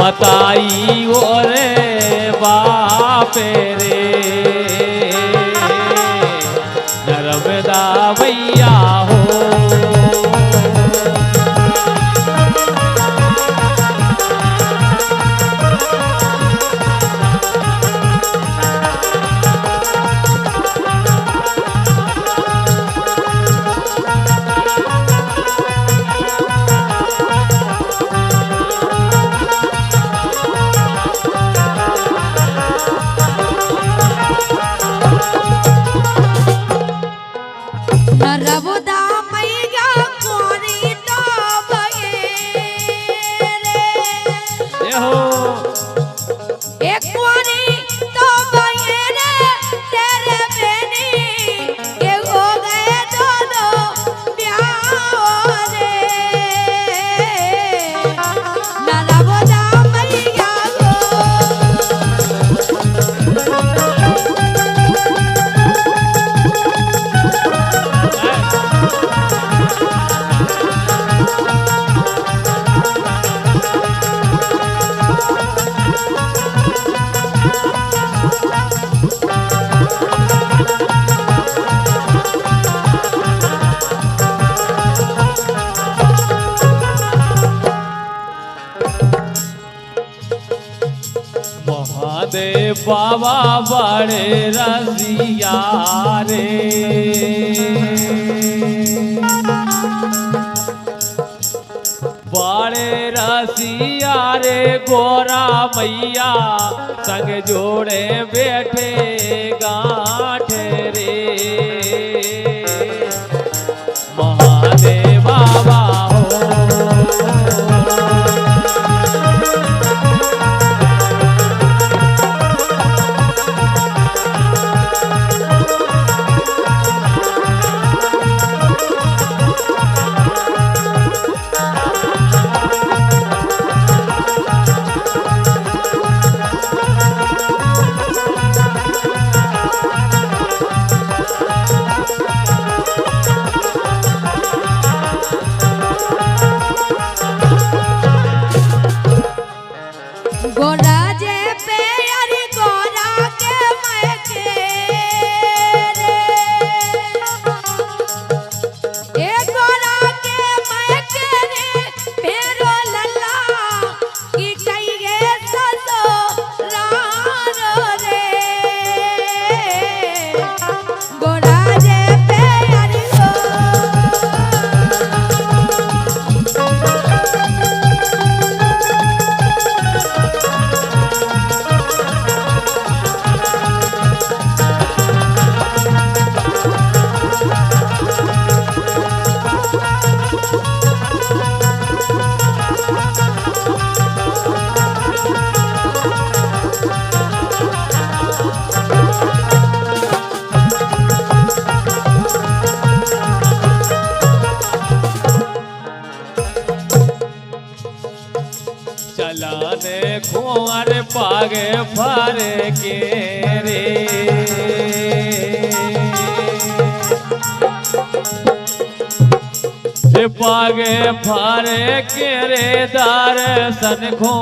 बताई ओरे बापे रे नर्मदा भैया हो। नर्मदा मैया कोरी तो बगे रे हो एक कोरी तो बगे रे तेरे बेनी के हो गए दो प्यार रे नर्मदा मैया को महादेव बाबा बड़े रसिया रे बड़े रसिया रे गोरा मैया संग जोड़े बैठे गांठ रे महादेव बाबा हो। गोरा जे पे अरे गोरा के मैके रे ए गोरा के मैके रे मेरो लल्ला की कहिए ससुराल रे गोरा जे पे अरे चलाने कुंवर पागे फर के रे पागे फर के रे दर्शन खो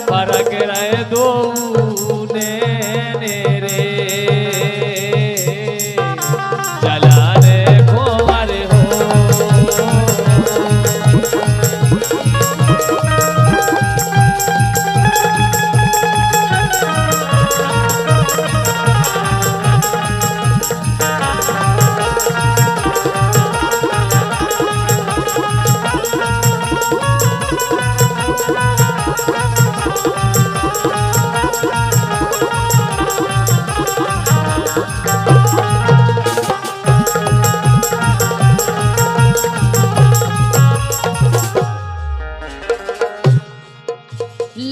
फरक रहे दो ने रे चलाने कुंवर हो।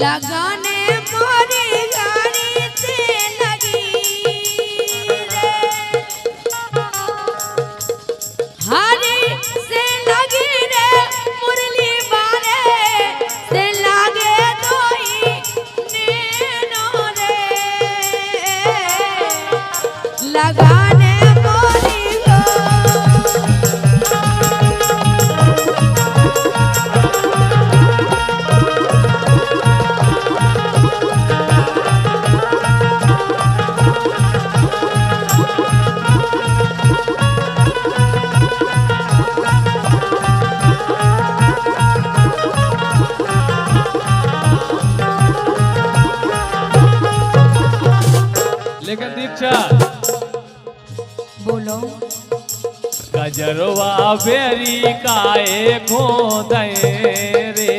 लगाने मोरी गाड़ी से लगी रे हरी से लगी रे मुरली बारे से लागे दोई नैनो रे लगाने मोरी गो दीक्षा बोलो गजरवा बेरी काए खोदे रे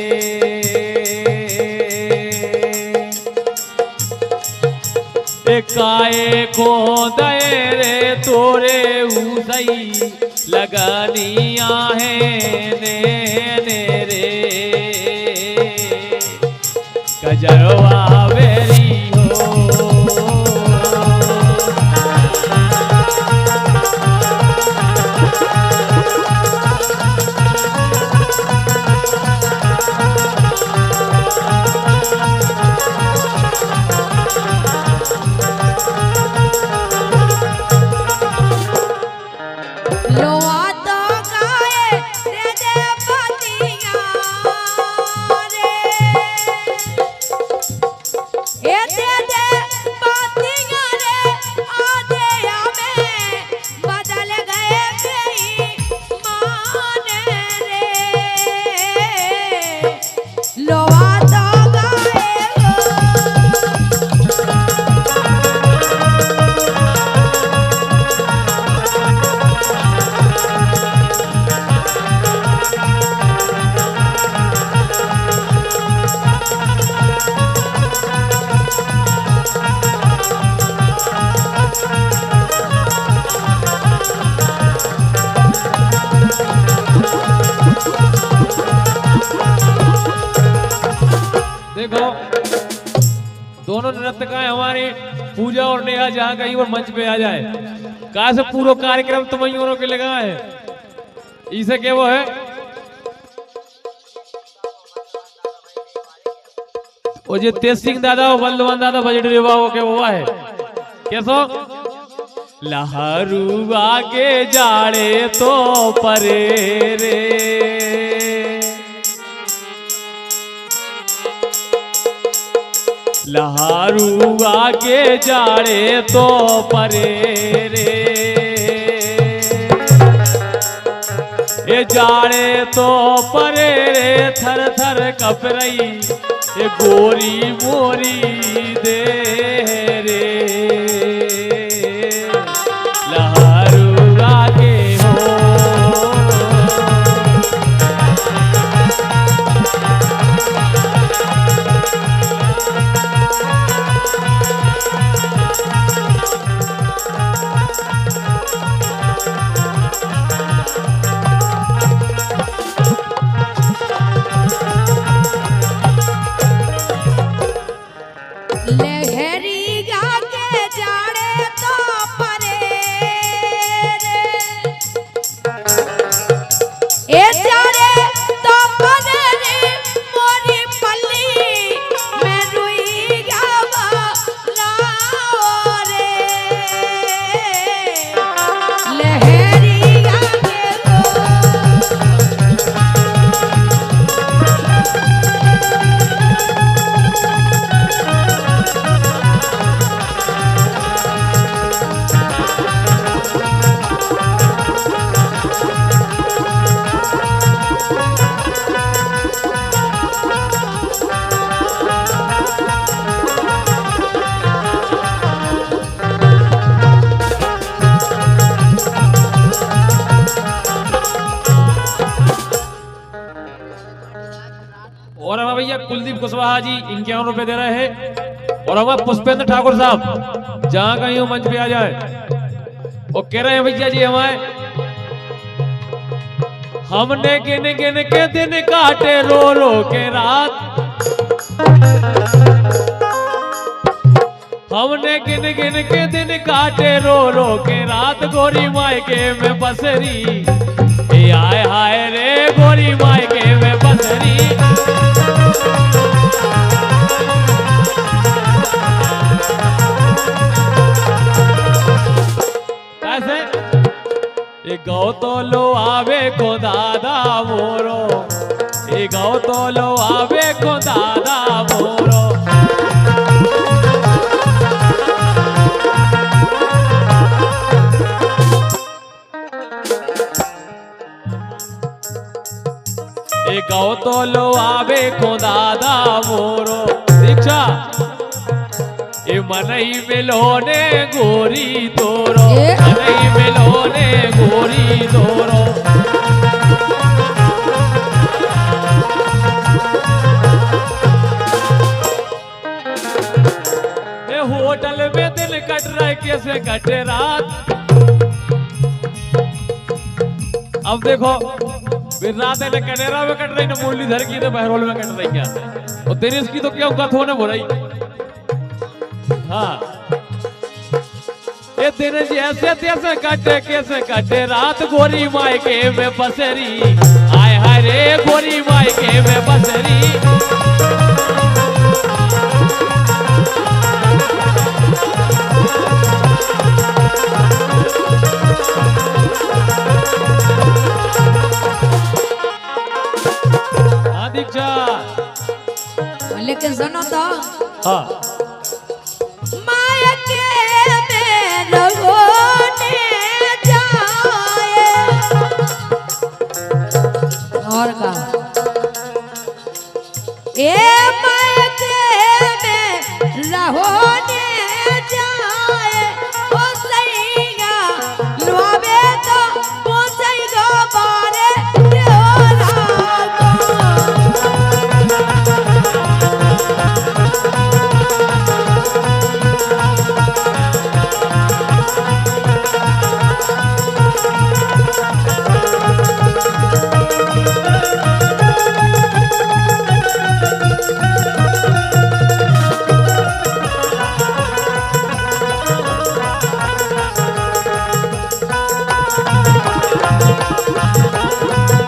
काए खोदे रे तोरे उसई लगानिया है ने रे गजरवा बेरी हो लोआ तो गाए दे दे पतिया रे ए दे दे पतिया रे आधे हमें बदल गए बेईमान रे लोआ तो गाए देखो दोनों नर्तकाएं हमारी पूजा और नेहा जहां कहीं वो मंच पे आ जाए कहा से पूरा कार्यक्रम तुम्हारी के लगा है इसे क्या वो है वो जो तेज सिंह दादा और बल्लवन दादा बजट रेवा हो के वो है कैसो लहरू आगे जाड़े तो परे रे लहारू आगे जाड़े तो परे रे ये जाड़े तो परे रे थर थर कप रही ये गोरी मोरी दे रे लहारू आगे हो लहरी गाके जाड़े तो परे रे ए जाड़े तो परे रे मोरी पल्ली मैं रुई गावा लाओ रे लहरी गाके और हमारे भैया कुलदीप कुशवाहा जी 51 रुपए दे रहे हैं और हमारे पुष्पेंद्र ठाकुर साहब जहां कहीं वो मंच पे आ जाए वो कह रहे हैं भैया जी हमारे हमने गिन गिन के दिन काटे रो रो के रात हमने गिन गिन के दिन काटे रो रो के रात गोरी मायके में बसरी ए आए हाय रे गोरी मायके में बसरी कैसे ये गौ तो लो आवे को दादा मोरो ये गौ तो लो आवे को दादा मोरो ये गौ तो लो आवे को दादा मोरो दीक्षा ए मनई मिलोने गोरी तोरो, ए? मनई मिलोने गोरी तोरो। ए होटल में दिन कट रहा है, कैसे कटे रात। अब देखो फिर रात है, कनेरा में कट रही ना, मुरलीधर की तो बहरोल में कट रही क्या, और दिनेश की तो क्या कथ होने हो रही। हाँ ये दिन जैसे तैसे कटे, कैसे कटे रात, गोरी मायके में बसरी। आय हाय रे गोरी मायके में बसरी। हाँ दीक्षा, लेकिन सुनो तो हाँ मायके में रहोने जाए और का ए मायके में रहोने जाए ओ सैया लुआवे तो पहुंचेगा बारे देवरा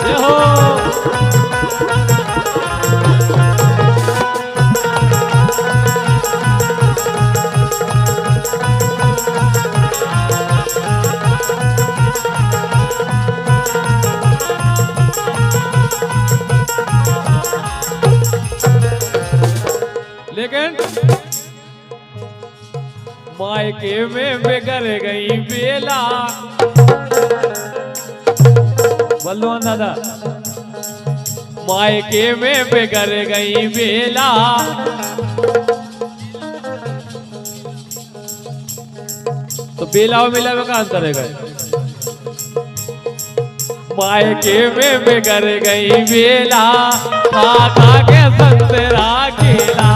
ये हो। लेकिन मायके में बेगर गई बेला। बलवान दादा, मायके में बेगर गई बेला। तो बेला और मेला में कहा अंतर है? मायके में बेगर गई बेला, खा खा के संतरा केला।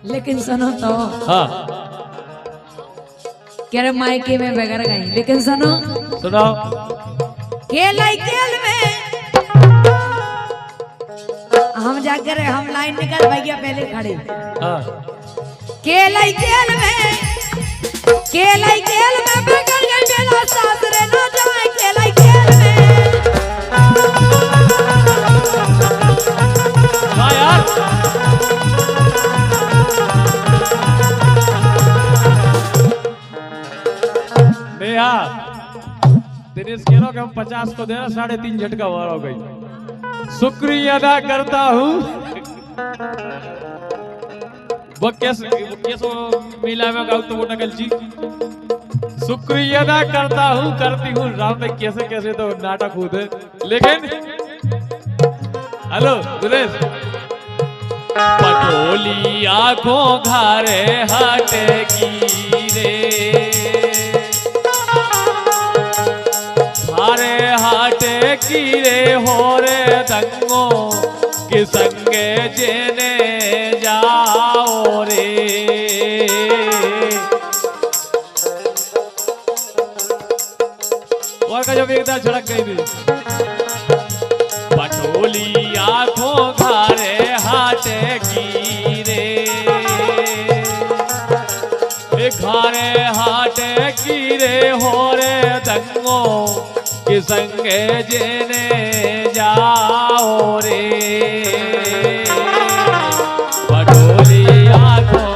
लेकिन सुनो तो हाँ कह रहे मायके में बगैर गई, लेकिन सुनो सुनाओ। खेल में हम जाकर हम लाइन निकल भैया पहले खड़े। हाँ खेल में बगैर गई मेरा सासरे न जाए। खेल में हाँ यार, नेहा दिनेश कह रहा कि हम 50 को देना, 3.5 झटका वार हो गई। शुक्रिया अदा करता हूँ। वो कैसे मिला में गाँव तो वो नकल जी। शुक्रिया अदा करता हूँ, करती हूँ राम में कैसे कैसे तो नाटक खुद है। लेकिन हेलो दिनेश, पटोली आंखों घारे हटे की रे, घारे हाटे की रे हो रे दंगो कि संगे जेने जाओ रे। और का जब एकदा झड़क गई थी, पटोली आंखों घारे हाटे की रे, घारे हाटे की रे हो रे दंगो कि संगे जेने जाओ रे। पटोली आंखों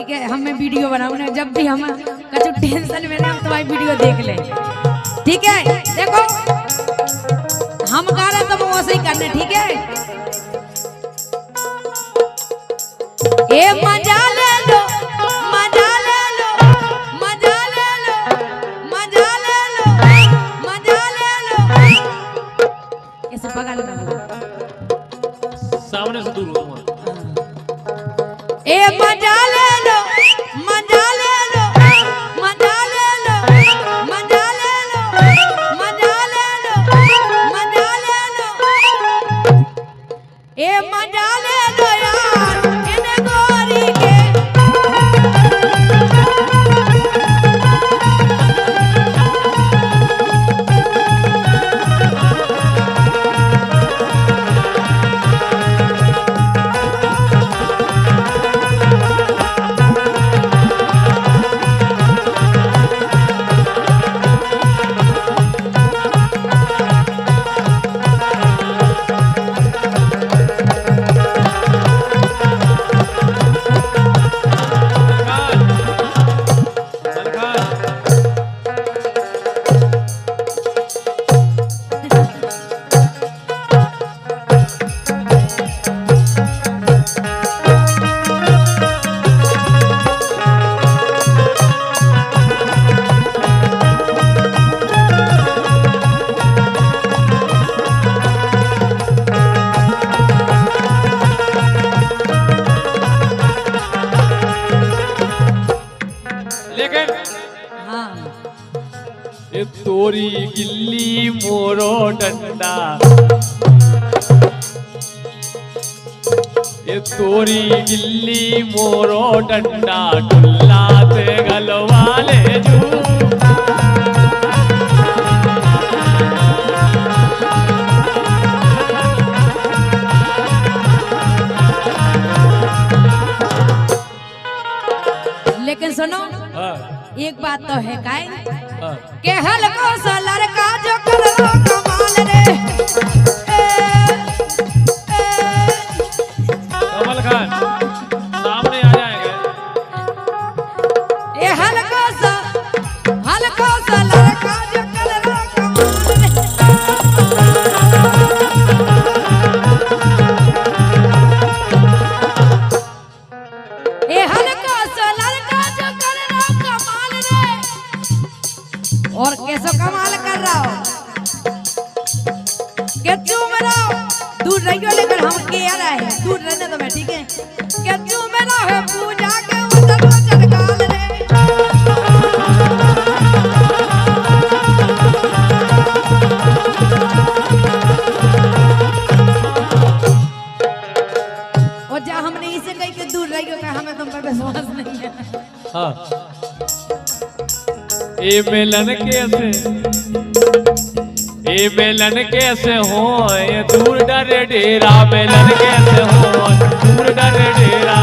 ठीक है, हम मैं वीडियो बनाऊँ ना, जब भी हम कछु टेंशन में ना तुम्हारी वीडियो देख ले, ठीक है। देखो हम गा रहे तो वो वैसे ही करने, ठीक है। ए मजा ले लो, मजा ले लो, मजा ले लो, मजा ले लो, मजा ले लो। ऐसे पकड़ लो, सामने से दूर हो तुम। ए मजा ले लो, मजा ले लो, मजा ले लो, मजा ले लो, मजा ले लो, मजा ले लो, ए मजा ले लो यार इन्हें गोरी के। ये तोरी गिल्ली मोरो डंडा, ये तोरी गिल्ली मोरो डंडा, डुल्ला ते गलवाले जू। लेकिन सुनो, हाँ, एक बात तो है काय हाँ। के हलको सा लड़का जो करो कमाल रे। कमल खान सामने आ जाएंगे। ए हलको सा लड़का जो करो कमाल रे। ए हलको सा लड़का जो करो कमाल रे। और कैसे कमाल कर रहा हो क्या चूम रहा हो, दूर रहियो लेकिन हम के आ रहे हैं, दूर रहने दो मैं, ठीक है। क्या चूम रहा है पूजा के वचन काल रे। और जब हमने इसे कही कि दूर रहियो तो हमें तुम पर विश्वास नहीं है। हाँ। ए मेलन कैसे हो, ये दूर डरे डेरा, मेलन कैसे हो दूर डरे डेरा।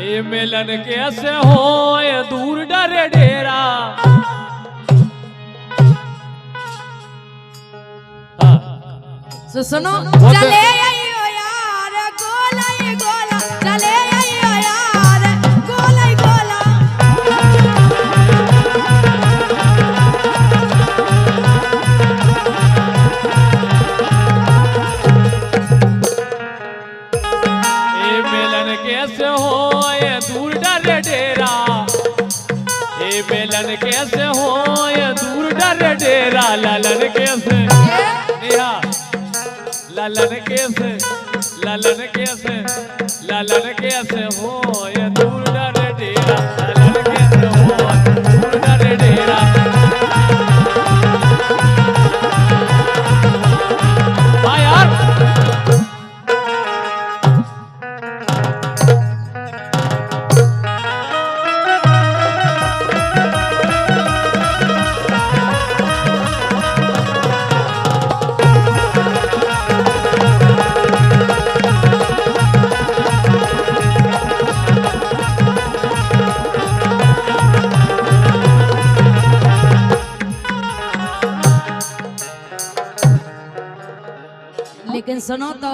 ए मेलन कैसे हो, ये दूर डरे डेरा। सुनो चले आइयो यार गोला ही गोला, चले आइयो यार गोला ही गोला। ए मेलन कैसे हो, ये दूर डरे डेरा। ए मेलन कैसे हो, ये दूर डरे डेरा। लालन कैसे लालन कैसे, लालन कैसे, लालन कैसे हो, ये दूर डरे डेरा। लालन कैसे हो दूर डरे डेरा। हाँ यार, लेकिन सुनो तो